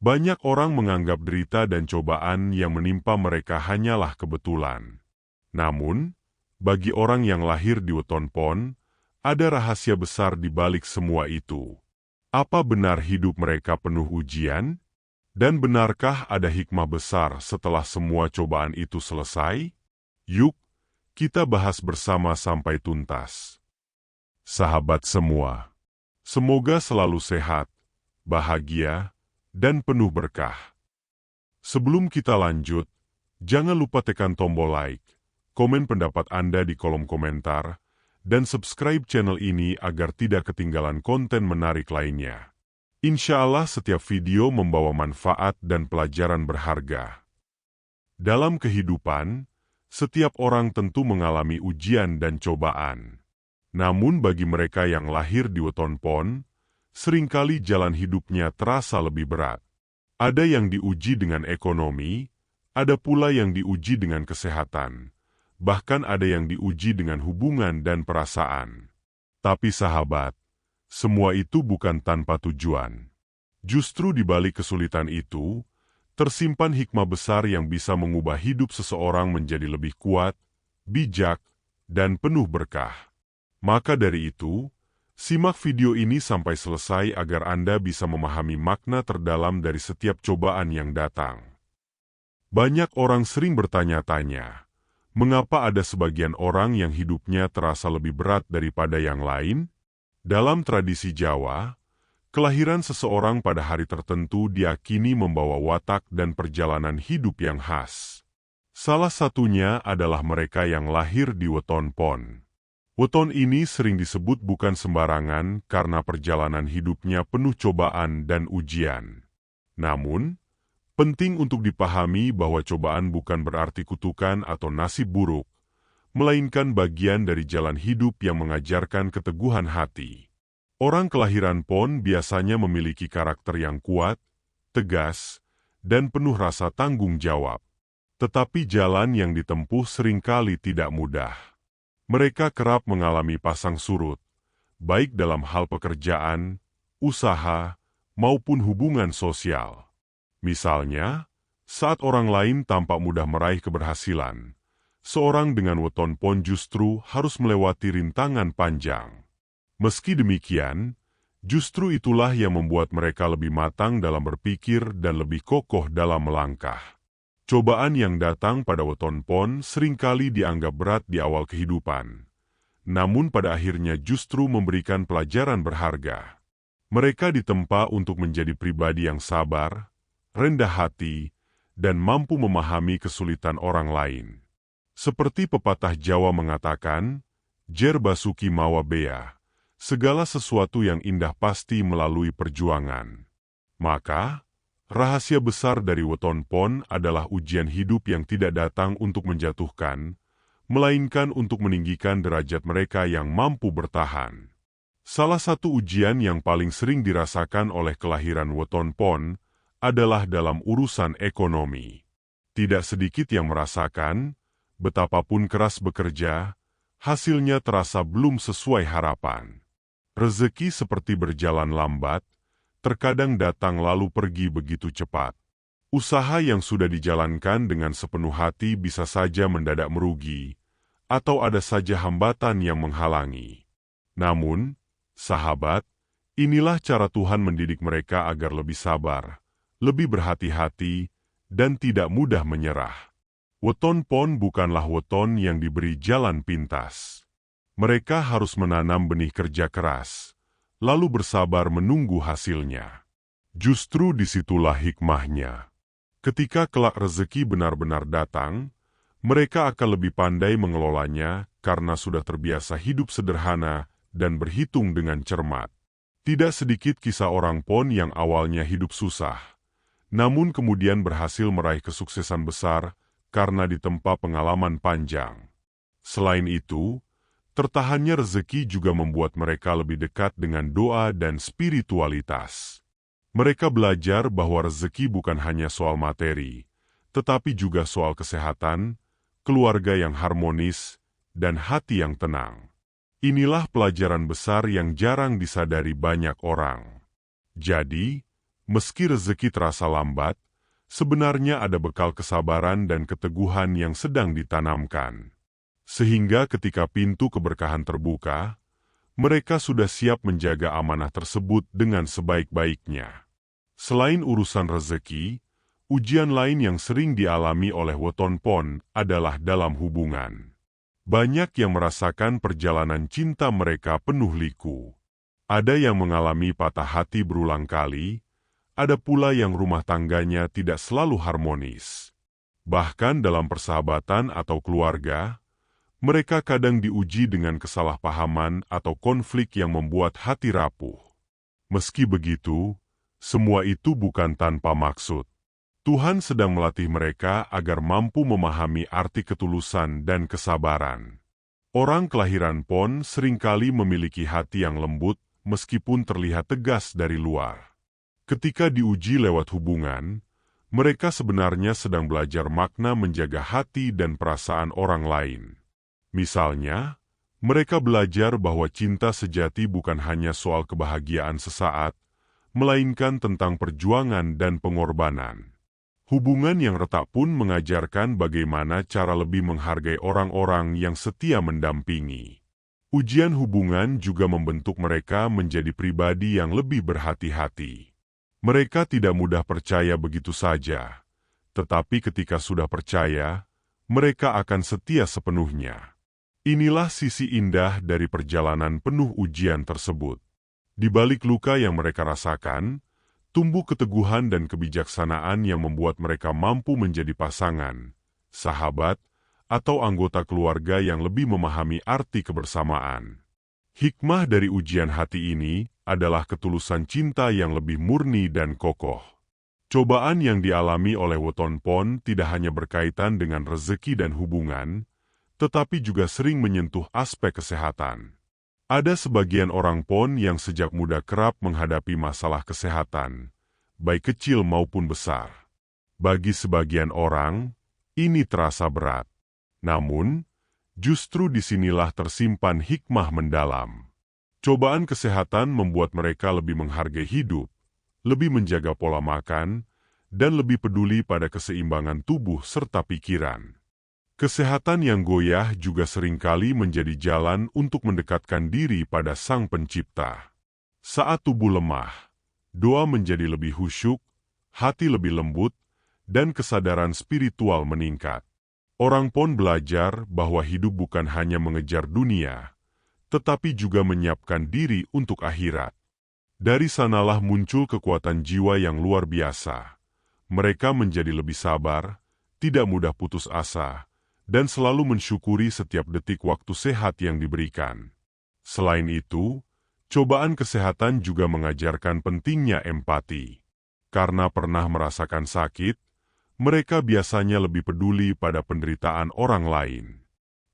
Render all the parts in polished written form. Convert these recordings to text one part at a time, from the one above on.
Banyak orang menganggap derita dan cobaan yang menimpa mereka hanyalah kebetulan. Namun, bagi orang yang lahir di weton pon, ada rahasia besar di balik semua itu. Apa benar hidup mereka penuh ujian? Dan benarkah ada hikmah besar setelah semua cobaan itu selesai? Yuk, kita bahas bersama sampai tuntas. Sahabat semua, semoga selalu sehat, bahagia, dan penuh berkah. Sebelum kita lanjut, jangan lupa tekan tombol like, komen pendapat Anda di kolom komentar, dan subscribe channel ini agar tidak ketinggalan konten menarik lainnya. Insya Allah setiap video membawa manfaat dan pelajaran berharga. Dalam kehidupan, setiap orang tentu mengalami ujian dan cobaan. Namun bagi mereka yang lahir di weton pon, seringkali jalan hidupnya terasa lebih berat. Ada yang diuji dengan ekonomi, ada pula yang diuji dengan kesehatan, bahkan ada yang diuji dengan hubungan dan perasaan. Tapi sahabat, semua itu bukan tanpa tujuan. Justru di balik kesulitan itu, tersimpan hikmah besar yang bisa mengubah hidup seseorang menjadi lebih kuat, bijak, dan penuh berkah. Maka dari itu, simak video ini sampai selesai agar Anda bisa memahami makna terdalam dari setiap cobaan yang datang. Banyak orang sering bertanya-tanya, mengapa ada sebagian orang yang hidupnya terasa lebih berat daripada yang lain? Dalam tradisi Jawa, kelahiran seseorang pada hari tertentu diyakini membawa watak dan perjalanan hidup yang khas. Salah satunya adalah mereka yang lahir di weton pon. Weton ini sering disebut bukan sembarangan karena perjalanan hidupnya penuh cobaan dan ujian. Namun, penting untuk dipahami bahwa cobaan bukan berarti kutukan atau nasib buruk, melainkan bagian dari jalan hidup yang mengajarkan keteguhan hati. Orang kelahiran pon biasanya memiliki karakter yang kuat, tegas, dan penuh rasa tanggung jawab. Tetapi jalan yang ditempuh seringkali tidak mudah. Mereka kerap mengalami pasang surut, baik dalam hal pekerjaan, usaha, maupun hubungan sosial. Misalnya, saat orang lain tampak mudah meraih keberhasilan, seorang dengan weton pon justru harus melewati rintangan panjang. Meski demikian, justru itulah yang membuat mereka lebih matang dalam berpikir dan lebih kokoh dalam melangkah. Cobaan yang datang pada weton pon seringkali dianggap berat di awal kehidupan, namun pada akhirnya justru memberikan pelajaran berharga. Mereka ditempa untuk menjadi pribadi yang sabar, rendah hati, dan mampu memahami kesulitan orang lain. Seperti pepatah Jawa mengatakan, "Jer basuki mawa bea," segala sesuatu yang indah pasti melalui perjuangan. Maka, rahasia besar dari weton pon adalah ujian hidup yang tidak datang untuk menjatuhkan, melainkan untuk meninggikan derajat mereka yang mampu bertahan. Salah satu ujian yang paling sering dirasakan oleh kelahiran weton pon adalah dalam urusan ekonomi. Tidak sedikit yang merasakan, betapapun keras bekerja, hasilnya terasa belum sesuai harapan. Rezeki seperti berjalan lambat, terkadang datang lalu pergi begitu cepat. Usaha yang sudah dijalankan dengan sepenuh hati bisa saja mendadak merugi, atau ada saja hambatan yang menghalangi. Namun, sahabat, inilah cara Tuhan mendidik mereka agar lebih sabar, lebih berhati-hati, dan tidak mudah menyerah. Weton pon bukanlah weton yang diberi jalan pintas. Mereka harus menanam benih kerja keras, lalu bersabar menunggu hasilnya. Justru disitulah hikmahnya. Ketika kelak rezeki benar-benar datang, mereka akan lebih pandai mengelolanya karena sudah terbiasa hidup sederhana dan berhitung dengan cermat. Tidak sedikit kisah orang pon yang awalnya hidup susah, namun kemudian berhasil meraih kesuksesan besar karena ditempa pengalaman panjang. Selain itu, tertahannya rezeki juga membuat mereka lebih dekat dengan doa dan spiritualitas. Mereka belajar bahwa rezeki bukan hanya soal materi, tetapi juga soal kesehatan, keluarga yang harmonis, dan hati yang tenang. Inilah pelajaran besar yang jarang disadari banyak orang. Jadi, Meski rezeki terasa lambat, sebenarnya ada bekal kesabaran dan keteguhan yang sedang ditanamkan. Sehingga ketika pintu keberkahan terbuka, mereka sudah siap menjaga amanah tersebut dengan sebaik-baiknya. Selain urusan rezeki, ujian lain yang sering dialami oleh weton pon adalah dalam hubungan. Banyak yang merasakan perjalanan cinta mereka penuh liku. Ada yang mengalami patah hati berulang kali, ada pula yang rumah tangganya tidak selalu harmonis. Bahkan dalam persahabatan atau keluarga, mereka kadang diuji dengan kesalahpahaman atau konflik yang membuat hati rapuh. Meski begitu, semua itu bukan tanpa maksud. Tuhan sedang melatih mereka agar mampu memahami arti ketulusan dan kesabaran. Orang kelahiran pon seringkali memiliki hati yang lembut meskipun terlihat tegas dari luar. Ketika diuji lewat hubungan, mereka sebenarnya sedang belajar makna menjaga hati dan perasaan orang lain. Misalnya, mereka belajar bahwa cinta sejati bukan hanya soal kebahagiaan sesaat, melainkan tentang perjuangan dan pengorbanan. Hubungan yang retak pun mengajarkan bagaimana cara lebih menghargai orang-orang yang setia mendampingi. Ujian hubungan juga membentuk mereka menjadi pribadi yang lebih berhati-hati. Mereka tidak mudah percaya begitu saja, tetapi ketika sudah percaya, mereka akan setia sepenuhnya. Inilah sisi indah dari perjalanan penuh ujian tersebut. Di balik luka yang mereka rasakan, tumbuh keteguhan dan kebijaksanaan yang membuat mereka mampu menjadi pasangan, sahabat, atau anggota keluarga yang lebih memahami arti kebersamaan. Hikmah dari ujian hati ini adalah ketulusan cinta yang lebih murni dan kokoh. Cobaan yang dialami oleh weton pon tidak hanya berkaitan dengan rezeki dan hubungan, tetapi juga sering menyentuh aspek kesehatan. Ada sebagian orang pon yang sejak muda kerap menghadapi masalah kesehatan, baik kecil maupun besar. Bagi sebagian orang, ini terasa berat. Namun, justru disinilah tersimpan hikmah mendalam. Cobaan kesehatan membuat mereka lebih menghargai hidup, lebih menjaga pola makan, dan lebih peduli pada keseimbangan tubuh serta pikiran. Kesehatan yang goyah juga seringkali menjadi jalan untuk mendekatkan diri pada Sang Pencipta. Saat tubuh lemah, doa menjadi lebih khusyuk, hati lebih lembut, dan kesadaran spiritual meningkat. Orang pon belajar bahwa hidup bukan hanya mengejar dunia, tetapi juga menyiapkan diri untuk akhirat. Dari sanalah muncul kekuatan jiwa yang luar biasa. Mereka menjadi lebih sabar, tidak mudah putus asa, dan selalu mensyukuri setiap detik waktu sehat yang diberikan. Selain itu, cobaan kesehatan juga mengajarkan pentingnya empati. Karena pernah merasakan sakit, mereka biasanya lebih peduli pada penderitaan orang lain.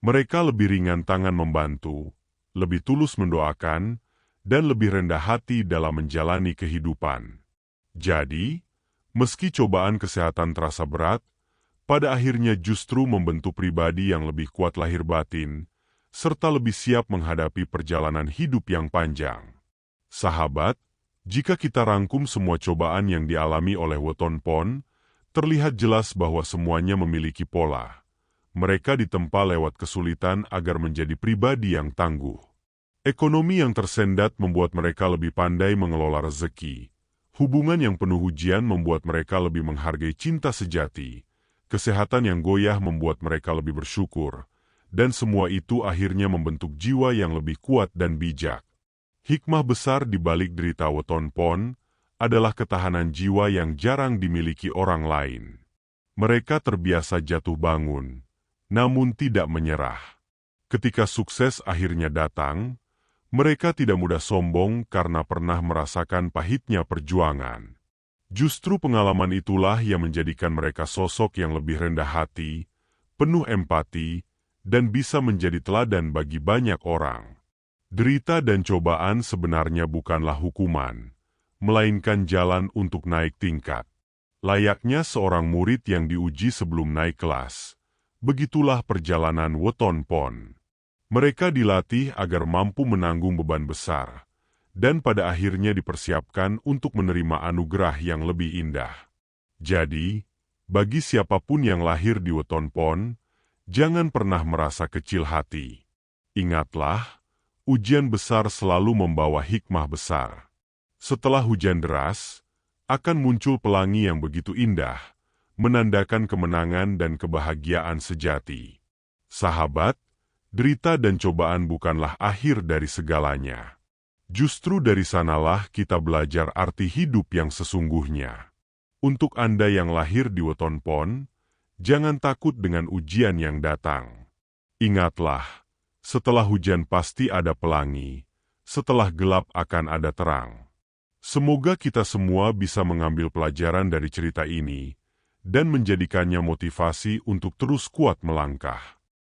Mereka lebih ringan tangan membantu, lebih tulus mendoakan, dan lebih rendah hati dalam menjalani kehidupan. Jadi, meski cobaan kesehatan terasa berat, pada akhirnya justru membentuk pribadi yang lebih kuat lahir batin, serta lebih siap menghadapi perjalanan hidup yang panjang. Sahabat, jika kita rangkum semua cobaan yang dialami oleh weton pon, terlihat jelas bahwa semuanya memiliki pola. Mereka ditempa lewat kesulitan agar menjadi pribadi yang tangguh. Ekonomi yang tersendat membuat mereka lebih pandai mengelola rezeki. Hubungan yang penuh ujian membuat mereka lebih menghargai cinta sejati. Kesehatan yang goyah membuat mereka lebih bersyukur. Dan semua itu akhirnya membentuk jiwa yang lebih kuat dan bijak. Hikmah besar di balik derita weton pon adalah ketahanan jiwa yang jarang dimiliki orang lain. Mereka terbiasa jatuh bangun, namun tidak menyerah. Ketika sukses akhirnya datang, mereka tidak mudah sombong karena pernah merasakan pahitnya perjuangan. Justru pengalaman itulah yang menjadikan mereka sosok yang lebih rendah hati, penuh empati, dan bisa menjadi teladan bagi banyak orang. Derita dan cobaan sebenarnya bukanlah hukuman, melainkan jalan untuk naik tingkat. Layaknya seorang murid yang diuji sebelum naik kelas, begitulah perjalanan weton pon. Mereka dilatih agar mampu menanggung beban besar, dan pada akhirnya dipersiapkan untuk menerima anugerah yang lebih indah. Jadi, bagi siapapun yang lahir di weton pon, jangan pernah merasa kecil hati. Ingatlah, ujian besar selalu membawa hikmah besar. Setelah hujan deras, akan muncul pelangi yang begitu indah, menandakan kemenangan dan kebahagiaan sejati. Sahabat, derita dan cobaan bukanlah akhir dari segalanya. Justru dari sanalah kita belajar arti hidup yang sesungguhnya. Untuk Anda yang lahir di weton pon, jangan takut dengan ujian yang datang. Ingatlah, setelah hujan pasti ada pelangi, setelah gelap akan ada terang. Semoga kita semua bisa mengambil pelajaran dari cerita ini dan menjadikannya motivasi untuk terus kuat melangkah.